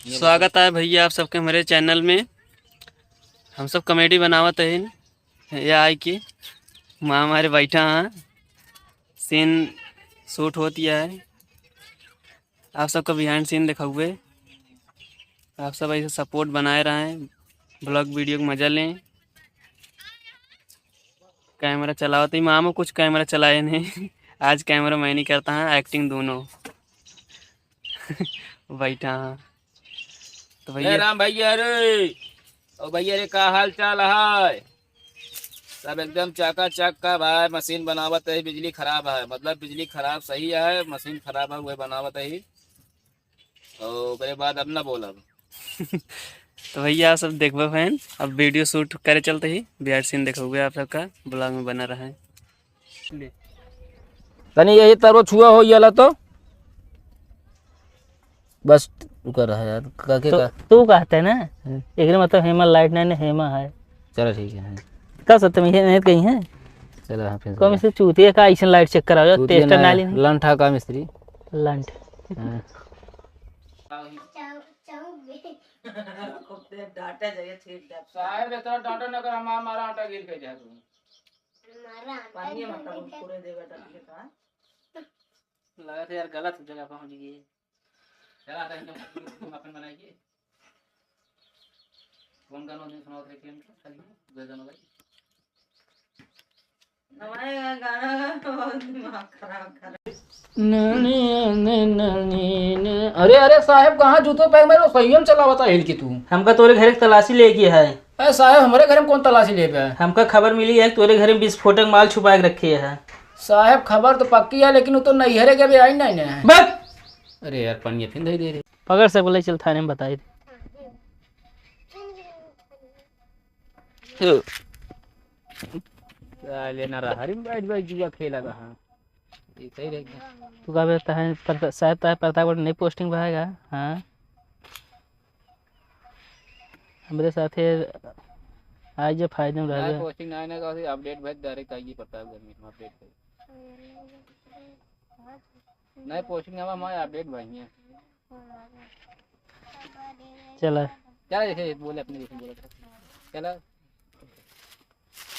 स्वागत है भैया आप सबके हमारे चैनल में। हम सब कॉमेडी बनावत है ये आई की माँ हमारे बैठा हैं सीन शूट होती है। आप सबका बिहाइंड सीन देखा हुए। आप सब ऐसे सपोर्ट बनाए रहें, ब्लॉग वीडियो को मजा लें। कैमरा चलावत ही माँ में कुछ कैमरा चलाए नहीं आज कैमरा मैं नहीं करता है, एक्टिंग दोनों बैठा हाँ। तो ए भैया राम भैया रे, ओ भैया रे का हाल चाल है? सब एकदम चकाचक का भाई। मशीन बनावत है, बिजली खराब है, मतलब बिजली खराब सही है, मशीन खराब है, वह बनावत है। और ओकरे बाद अब ना बोलब। तो भैया आप सब देखबो फैन, अब वीडियो शूट करे चलते ही बिहार सीन देखा हुआ आप सबका ब्लॉग में बना रहा है। तनी यही तरह छुआ हो ये तो बस कर रहा है यार काके का तू कहते है ना एक मतलब हेमा लाइट नहीं हेमा है। चलो ठीक है। का सत्य में नहीं कहीं है। चलो हाँ फिर कम से चूतिया का ऐसा लाइट चेक करा जाओ टेस्टर नाली नहीं लंठा का मिस्त्री लंट डाटा जगह ठीक है साहब इतना डांटा न कर, हमारा आटा गिर के जा तू पानी मतलब पूरे देगा डाटा के का लगा था यार गलत जगह पहुंच गई। चला था हम अपन बनाइए। कौन गाना सुनाओ थे केम खाली गजन भाई हमारे गाना तो दिमाग खराब कर। अरे अरे साहब कहाँ जूतों पैर मेरे संयम चलावता हिल की तू। हमका तोरे घर तलाशी लेके है। अरे साहब हमारे घर में कौन तलाशी ले पाया? हमका खबर मिली है तोरे घर में विस्फोटक माल छुपा के रखे है। साहब खबर तो पक्की है, लेकिन वो तो नहीं हरे के भी आई नहीं है। बस अरे यार पनिया फिर दे रहे पकड़ से बोले चल थाने में बताई लेना रहा हरी बैठ बैठ जुआ खेला रहा। ये सही रहेगा। तू का कहता है शायद प्रताप नहीं पोस्टिंग पाएगा। हाँ हमारे साथ आज जब फायदे में रह पोस्टिंग ना आने का अपडेट भेज डायरेक्ट आइए प्रताप घर में अपडेट नहीं पोस्टिंग ना हमारे अपडेट भाई है। चला चला जैसे बोले अपने जैसे बोला था चला।